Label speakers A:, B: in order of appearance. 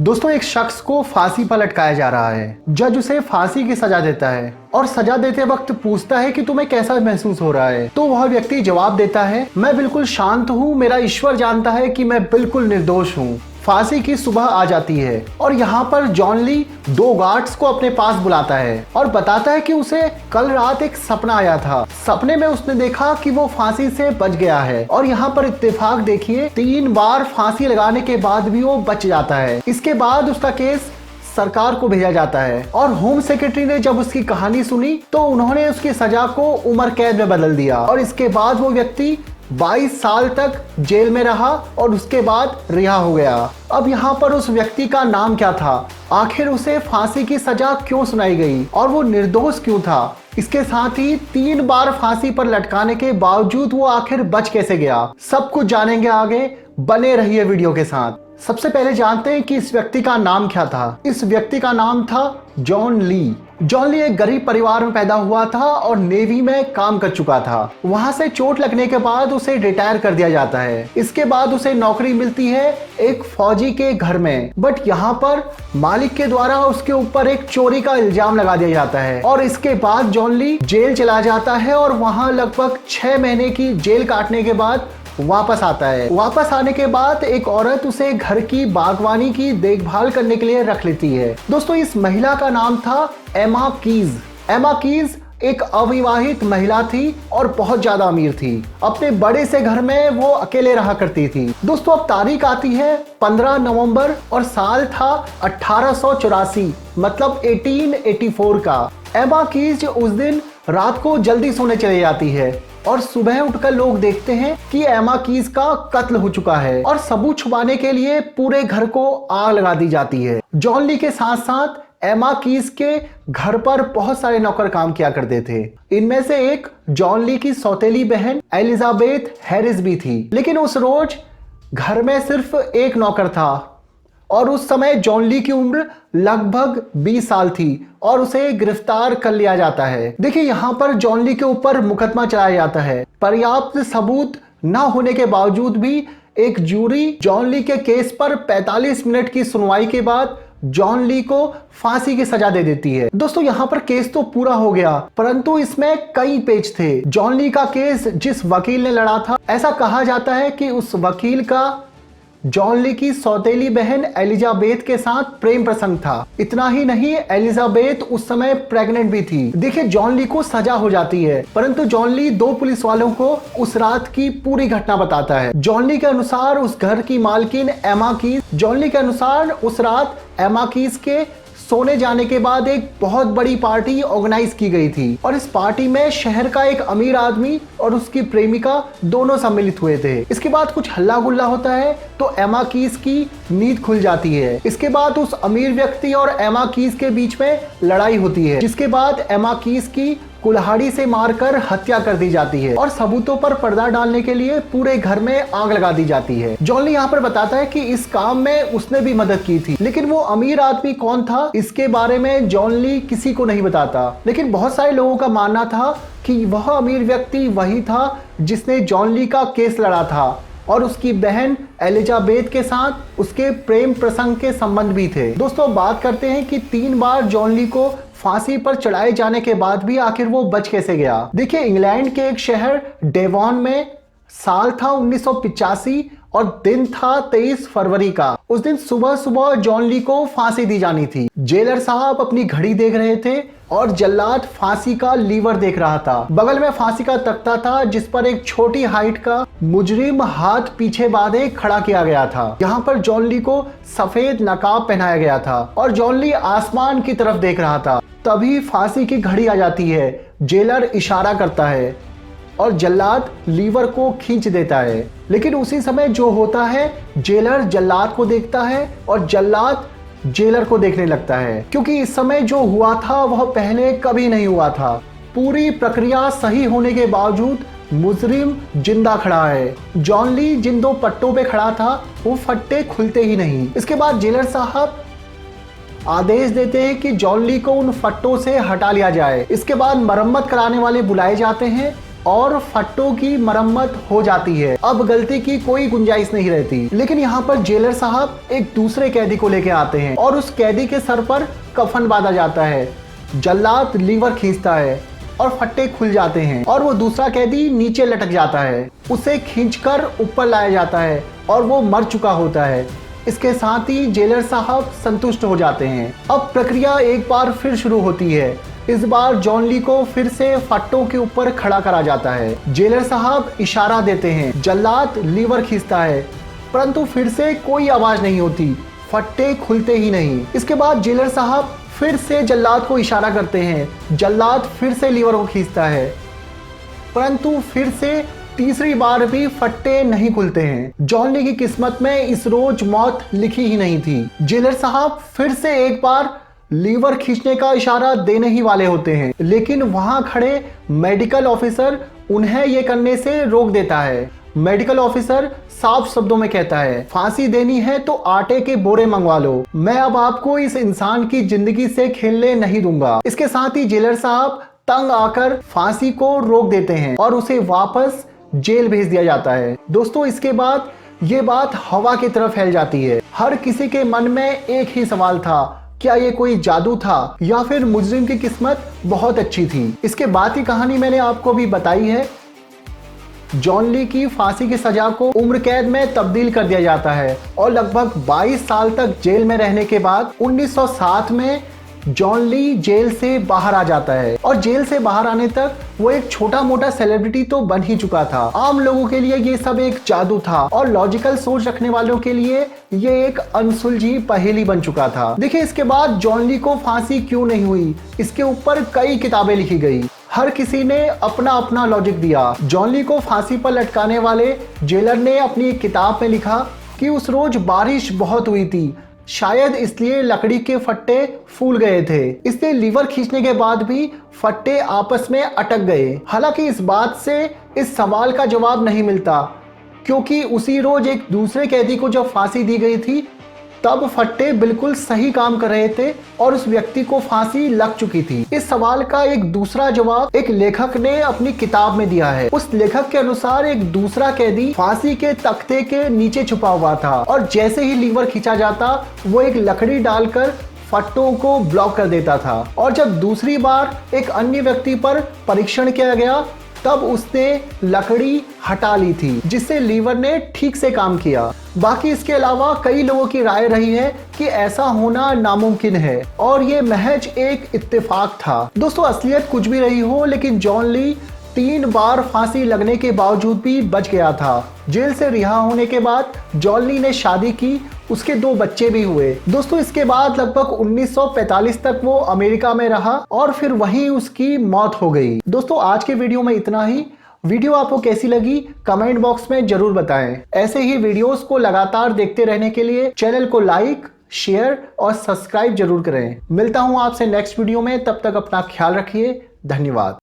A: दोस्तों, एक शख्स को फांसी पर लटकाया जा रहा है। जज उसे फांसी की सजा देता है और सजा देते वक्त पूछता है कि तुम्हें कैसा महसूस हो रहा है। तो वह व्यक्ति जवाब देता है, मैं बिल्कुल शांत हूँ, मेरा ईश्वर जानता है कि मैं बिल्कुल निर्दोष हूँ। फांसी की सुबह आ जाती है और यहाँ पर जॉन ली 2 गार्ड्स को अपने पास बुलाता है और बताता है कि उसे कल रात एक सपना आया था। सपने में उसने देखा कि वो फांसी से बच गया है और यहाँ पर इत्तेफाक देखिए, 3 बार फांसी लगाने के बाद भी वो बच जाता है। इसके बाद उसका केस सरकार को भेजा जाता है और होम सेक्रेटरी ने जब उसकी कहानी सुनी तो उन्होंने उसकी सजा को उम्र कैद में बदल दिया और इसके बाद वो व्यक्ति 22 साल तक जेल में रहा और उसके बाद रिहा हो गया। अब यहाँ पर उस व्यक्ति का नाम क्या था, आखिर उसे फांसी की सजा क्यों सुनाई गई और वो निर्दोष क्यों था, इसके साथ ही 3 बार फांसी पर लटकाने के बावजूद वो आखिर बच कैसे गया, सब कुछ जानेंगे आगे। बने रहिए वीडियो के साथ। सबसे पहले जानते हैं कि इस व्यक्ति का नाम क्या था। इस व्यक्ति का नाम था जॉन ली। जॉन ली एक गरीब परिवार में पैदा हुआ था और नेवी में काम कर चुका था। वहां से चोट लगने के बाद उसे रिटायर कर दिया जाता है। इसके बाद उसे नौकरी मिलती है एक फौजी के घर में, बट यहाँ पर मालिक के द्वारा उसके ऊपर एक चोरी का इल्जाम लगा दिया जाता है और इसके बाद जॉन ली जेल चला जाता है और वहां लगभग 6 महीने की जेल काटने के बाद वापस आता है। वापस आने के बाद एक औरत उसे घर की बागवानी की देखभाल करने के लिए रख लेती है। दोस्तों, इस महिला का नाम था एमा कीज। एमा कीज एक अविवाहित महिला थी और बहुत ज्यादा अमीर थी। अपने बड़े से घर में वो अकेले रहा करती थी। दोस्तों, अब तारीख आती है 15 नवंबर और साल था 1884, मतलब 1884 का। एमा कीज उस दिन रात को जल्दी सोने चली जाती है और सुबह उठकर लोग देखते हैं कि एमा कीज का कत्ल हो चुका है और सबूत छुपाने के लिए पूरे घर को आग लगा दी जाती है। जॉन ली के साथ साथ एमा कीज के घर पर बहुत सारे नौकर काम किया करते थे। इनमें से एक जॉन ली की सौतेली बहन एलिजाबेथ हैरिस भी थी, लेकिन उस रोज घर में सिर्फ एक नौकर था और उस समय जॉन ली की उम्र लगभग 20 साल थी और उसे गिरफ्तार कर लिया जाता है। देखिए, यहाँ पर जॉन ली के ऊपर मुकदमा चलाया जाता है। पर्याप्त सबूत न होने के बावजूद भी एक जूरी जॉन ली के केस पर 45 मिनट की सुनवाई के बाद जॉन ली को फांसी की सजा दे देती है। दोस्तों, यहाँ पर केस तो पूरा हो गया, परंतु इसमें कई पेच थे। जॉन ली का केस जिस वकील ने लड़ा था, ऐसा कहा जाता है कि उस वकील का जॉन ली की सौतेली बहन एलिजाबेथ के साथ प्रेम प्रसंग था। इतना ही नहीं, एलिजाबेथ उस समय प्रेग्नेंट भी थी। देखिए, जॉन ली को सजा हो जाती है, परंतु जॉन ली 2 पुलिस वालों को उस रात की पूरी घटना बताता है। जॉन ली के अनुसार उस घर की मालकिन एमा कीज, जॉन ली के अनुसार उस रात एमा कीज के सोने जाने के बाद एक बहुत बड़ी पार्टी ऑर्गेनाइज की गई थी और इस पार्टी में शहर का एक अमीर आदमी और उसकी प्रेमिका दोनों सम्मिलित हुए थे। इसके बाद कुछ हल्ला गुल्ला होता है तो एमा कीज की नींद खुल जाती है। इसके बाद उस अमीर व्यक्ति और एमा कीज के बीच में लड़ाई होती है, जिसके बाद एमा कीज की कुल्हाड़ी से मारकर हत्या कर दी जाती है और सबूतों पर पर्दा डालने के लिए पूरे घर में आग लगा दी जाती है। जॉन ली यहाँ पर बताता है कि इस काम में उसने भी मदद की थी, लेकिन वो अमीर आदमी कौन था इसके बारे में जॉन ली किसी को नहीं बताता। लेकिन बहुत सारे लोगों का मानना था कि वह अमीर व्यक्ति वही था जिसने जॉन ली का केस लड़ा था और उसकी बहन एलिजाबेथ के साथ उसके प्रेम प्रसंग के संबंध भी थे। दोस्तों, बात करते हैं कि 3 बार जॉन ली को फांसी पर चढ़ाए जाने के बाद भी आखिर वो बच कैसे गया। देखिए, इंग्लैंड के एक शहर डेवॉन में साल था 1985 और दिन था 23 फरवरी का। उस दिन सुबह सुबह जॉन ली को फांसी दी जानी थी। जेलर साहब अपनी घड़ी देख रहे थे और जल्लाद फांसी का लीवर देख रहा था। बगल में फांसी का तख्ता था जिस पर एक छोटी हाइट का मुजरिम हाथ पीछे बांधे खड़ा किया गया था। यहाँ पर जॉन ली को सफेद नकाब पहनाया गया था और जॉन ली आसमान की तरफ देख रहा था। तभी फांसी की घड़ी आ जाती है। जेलर इशारा करता है और जल्लाद लीवर को खींच देता है, लेकिन उसी समय जो होता है, जेलर जल्लाद को देखता है और जल्लाद जेलर को देखने लगता है, क्योंकि इस समय जो हुआ था वह पहले कभी नहीं हुआ था। पूरी प्रक्रिया सही होने के बावजूद मुजरिम जिंदा खड़ा है। जॉन ली जिन 2 पट्टों पे खड़ा था वो फट्टे खुलते ही नहीं। इसके बाद जेलर साहब आदेश देते हैं कि जॉन ली को उन फट्टों से हटा लिया जाए। इसके बाद मरम्मत कराने वाले बुलाए जाते हैं और फट्टों की मरम्मत हो जाती है। अब गलती की कोई गुंजाइश नहीं रहती। लेकिन यहाँ पर जेलर साहब एक दूसरे कैदी को लेके आते हैं और उस कैदी के सर पर कफन बांधा जाता है। जल्लाद लीवर खींचता है और फट्टे खुल जाते हैं और वो दूसरा कैदी नीचे लटक जाता है। उसे खींचकर ऊपर लाया जाता है और वो मर चुका होता है। इसके साथ ही जेलर साहब संतुष्ट हो जाते हैं। अब प्रक्रिया एक बार फिर शुरू होती है। इस बार जॉन ली को फिर से फट्टों के ऊपर खड़ा करा जाता है। जेलर साहब इशारा देते हैं, जल्लाद लीवर खींचता है, परंतु फिर से कोई आवाज नहीं होती, फट्टे खुलते ही नहीं। इसके बाद जेलर साहब फिर से जल्लाद को इशारा करते हैं। जल्लाद फिर से लीवर को खींचता है, परंतु फिर से तीसरी बार भी फट्टे नहीं खुलते हैं। जॉन ली की किस्मत में इस रोज मौत लिखी ही नहीं थी। जेलर साहब फिर से एक बार लीवर खींचने का इशारा देने ही वाले होते हैं, लेकिन वहां खड़े मेडिकल ऑफिसर उन्हें यह करने से रोक देता है। मेडिकल ऑफिसर साफ शब्दों में कहता है, फांसी देनी है तो आटे के बोरे मंगवा लो, मैं अब आपको इस इंसान की जिंदगी से खेलने नहीं दूंगा। इसके साथ ही जेलर साहब तंग आकर फांसी को रोक देते हैं और उसे वापस जेल भेज दिया जाता है। दोस्तों, इसके बाद ये बात हवा की तरफ फैल जाती है। हर किसी के मन में एक ही सवाल था, क्या ये कोई जादू था या फिर मुजरिम की किस्मत बहुत अच्छी थी। इसके बाद की कहानी मैंने आपको भी बताई है। जॉन ली की फांसी की सजा को उम्र कैद में तब्दील कर दिया जाता है और लगभग 22 साल तक जेल में रहने के बाद 1907 में जॉन ली जेल से बाहर आ जाता है और जेल से बाहर आने तक वो एक छोटा मोटा सेलिब्रिटी तो बन ही चुका था। आम लोगों के लिए ये सब एक जादू था और लॉजिकल सोच रखने वालों के लिए ये एक अनसुलझी पहेली बन चुका था। देखिए, इसके बाद जॉन ली को फांसी क्यों नहीं हुई, इसके ऊपर कई किताबें लिखी गई। हर किसी ने अपना अपना लॉजिक दिया। जॉन ली को फांसी पर लटकाने वाले जेलर ने अपनी एक किताब में लिखा कि उस रोज बारिश बहुत हुई थी, शायद इसलिए लकड़ी के फट्टे फूल गए थे, इसलिए लीवर खींचने के बाद भी फट्टे आपस में अटक गए। हालांकि इस बात से इस सवाल का जवाब नहीं मिलता, क्योंकि उसी रोज एक दूसरे कैदी को जब फांसी दी गई थी तब फट्टे बिल्कुल सही काम कर रहे थे और उस व्यक्ति को फांसी लग चुकी थी। इस सवाल का एक दूसरा जवाब एक लेखक ने अपनी किताब में दिया है। उस लेखक के अनुसार एक दूसरा कैदी फांसी के तख्ते के नीचे छुपा हुआ था और जैसे ही लीवर खींचा जाता वो एक लकड़ी डालकर फट्टों को ब्लॉक कर देता था। और जब दूसरी बार एक अन्य व्यक्ति पर परीक्षण किया गया तब उसने लकड़ी हटा ली थी, जिससे लीवर ने ठीक से काम किया। बाकी इसके अलावा कई लोगों की राय रही है कि ऐसा होना नामुमकिन है और ये महज एक इत्तेफाक था। दोस्तों, असलियत कुछ भी रही हो, लेकिन जॉन ली 3 बार फांसी लगने के बावजूद भी बच गया था। जेल से रिहा होने के बाद जॉन ली ने शादी की, उसके 2 बच्चे भी हुए। दोस्तों, इसके बाद लगभग 1945 तक वो अमेरिका में रहा और फिर वहीं उसकी मौत हो गई। दोस्तों, आज के वीडियो में इतना ही। वीडियो आपको कैसी लगी कमेंट बॉक्स में जरूर बताएं। ऐसे ही वीडियोस को लगातार देखते रहने के लिए चैनल को लाइक, शेयर और सब्सक्राइब जरूर करें। मिलता हूं आपसे नेक्स्ट वीडियो में, तब तक अपना ख्याल रखिए। धन्यवाद।